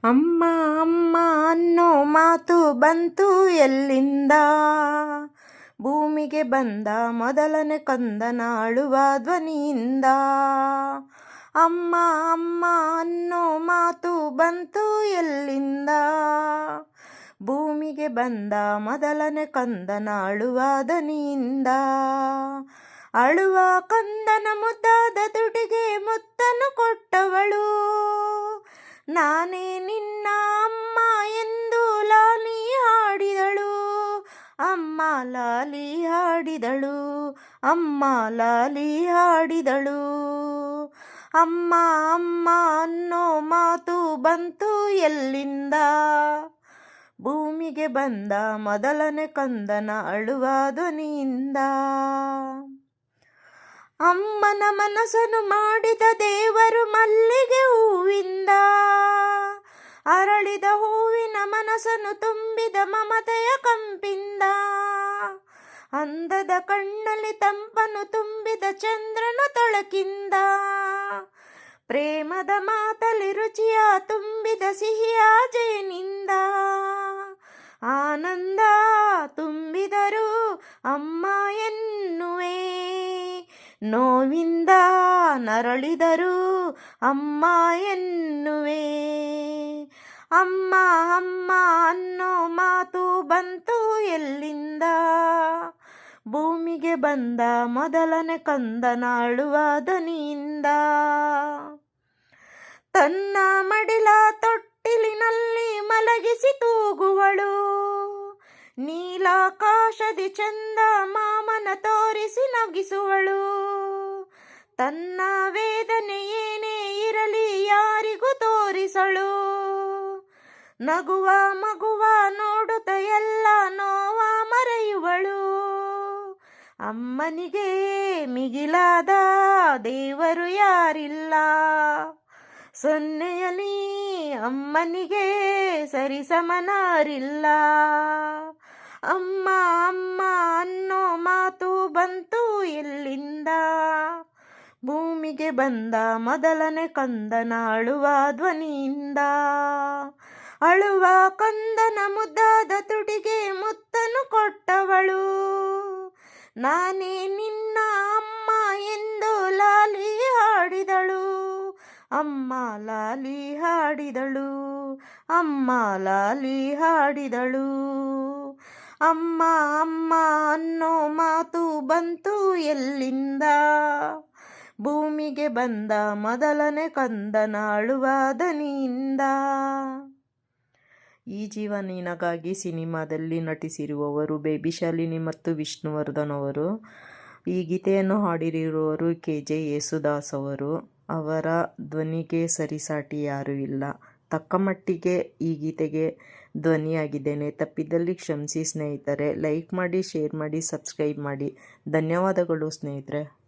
ಅಮ್ಮ ಅಮ್ಮ ಅನ್ನೋ ಮಾತು ಬಂತು ಎಲ್ಲಿಂದ? ಭೂಮಿಗೆ ಬಂದ ಮೊದಲನೇ ಕಂದನ ಅಳುವ ಧ್ವನಿಯಿಂದ. ಅಮ್ಮ ಅಮ್ಮ ಅನ್ನೋ ಮಾತು ಬಂತು ಎಲ್ಲಿಂದ? ಭೂಮಿಗೆ ಬಂದ ಮೊದಲನೇ ಕಂದನ ಅಳುವ ಧ್ವನಿಯಿಂದ. ಅಳುವ ಕಂದನ ಮುದ್ದಾದ ತುಟಿಗೆ ಮುತ್ತನ್ನು ಕೊಟ್ಟವಳು ನಾನೇ ನಿನ್ನ ಅಮ್ಮ ಎಂದು ಲಾಲಿ ಹಾಡಿದಳು. ಅಮ್ಮ ಲಾಲಿ ಹಾಡಿದಳು, ಅಮ್ಮ ಲಾಲಿ ಹಾಡಿದಳು. ಅಮ್ಮ ಅಮ್ಮ ಅನ್ನೋ ಮಾತು ಬಂತು ಎಲ್ಲಿಂದ? ಭೂಮಿಗೆ ಬಂದ ಮೊದಲನೇ ಕಂದನ ಅಳುವ ಧ್ವನಿಯಿಂದ. ಅಮ್ಮನ ಮನಸ್ಸನ್ನು ಮಾಡಿದ ದೇವರು ಮಲ್ಲಿಗೆ ಹೂವಿಂದ. ಅರಳಿದ ಹೂವಿನ ಮನಸ್ಸನ್ನು ತುಂಬಿದ ಮಮತೆಯ ಕಂಪಿಂದ. ಅಂದದ ಕಣ್ಣಲ್ಲಿ ತಂಪನ್ನು ತುಂಬಿದ ಚಂದ್ರನ ತೊಳಕಿಂದ. ಪ್ರೇಮದ ಮಾತಲ್ಲಿ ರುಚಿಯ ತುಂಬಿದ ಸಿಹಿಯ ಜೇನಿಂದ. ಆನಂದ ತುಂಬಿದರು ಅಮ್ಮ ಎನ್ನುವೆ, ನೋವಿಂದ ನರಳಿದರು ಅಮ್ಮ ಎನ್ನುವೆ. ಅಮ್ಮ ಅಮ್ಮ ಅನ್ನೋ ಮಾತು ಬಂತು ಎಲ್ಲಿಂದ? ಭೂಮಿಗೆ ಬಂದ ಮೊದಲನೇ ಕಂದನ ಅಳುವ ಧ್ವನಿಯಿಂದ. ತನ್ನ ಮಡಿಲ ತೊಟ್ಟಿಲಿನಲ್ಲಿ ಮಲಗಿಸಿ ತೂಗುವಳು. ನೀಲಾಕಾಶದಿ ಚಂದ ಮಾಮನ ತೋರಿಸಿ ನಗಿಸುವಳು. ತನ್ನ ವೇದನೆ ಏನೇ ಇರಲಿ ಯಾರಿಗೂ ತೋರಿಸಳು. ನಗುವ ಮಗುವ ನೋಡುತ್ತ ಎಲ್ಲ ನೋವ ಮರೆಯುವಳು. ಅಮ್ಮನಿಗೆ ಮಿಗಿಲಾದ ದೇವರು ಯಾರಿಲ್ಲ. ಸೊನ್ನೆಯಲಿ ಅಮ್ಮನಿಗೆ ಸರಿಸಮನಾರಿಲ್ಲ. ಅಮ್ಮ ಅಮ್ಮ ಅನ್ನೋ ಮಾತು ಬಂತು ಎಲ್ಲಿಂದ? ಭೂಮಿಗೆ ಬಂದ ಮೊದಲನೇ ಕಂದನ ಅಳುವ ಧ್ವನಿಯಿಂದ. ಅಳುವ ಕಂದನ ಮುದ್ದಾದ ತುಟಿಗೆ ಮುತ್ತನ್ನು ಕೊಟ್ಟವಳು ನಾನೇ ನಿನ್ನ ಅಮ್ಮ ಎಂದು ಲಾಲಿ ಹಾಡಿದಳು. ಅಮ್ಮ ಲಾಲಿ ಹಾಡಿದಳು, ಅಮ್ಮ ಲಾಲಿ ಹಾಡಿದಳು. ಅಮ್ಮ ಅಮ್ಮ ಅನ್ನೋ ಮಾತು ಬಂತು ಎಲ್ಲಿಂದ? ಭೂಮಿಗೆ ಬಂದ ಮೊದಲನೇ ಕಂದನ ಅಳುವ ಧ್ವನಿಯಿಂದ. ಈ ಜೀವ ನಿನಗಾಗಿ ಸಿನಿಮಾದಲ್ಲಿ ನಟಿಸಿರುವವರು ಬೇಬಿ ಶಾಲಿನಿ ಮತ್ತು ವಿಷ್ಣುವರ್ಧನ್ ಅವರು. ಈ ಗೀತೆಯನ್ನು ಹಾಡಿರುವವರು KJ ಯೇಸುದಾಸ್ ಅವರು. ಅವರ ಧ್ವನಿಗೆ ಸರಿಸಾಟಿ ಯಾರೂ ಇಲ್ಲ. ತಕ್ಕ ಮಟ್ಟಿಗೆ ಈ ಗೀತೆಗೆ ಧ್ವನಿಯಾಗಿದ್ದೇನೆ. ತಪ್ಪಿದ್ದಲ್ಲಿ ಕ್ಷಮಿಸಿ ಸ್ನೇಹಿತರೆ. ಲೈಕ್ ಮಾಡಿ, ಶೇರ್ ಮಾಡಿ, ಸಬ್ಸ್ಕ್ರೈಬ್ ಮಾಡಿ. ಧನ್ಯವಾದಗಳು ಸ್ನೇಹಿತರೆ.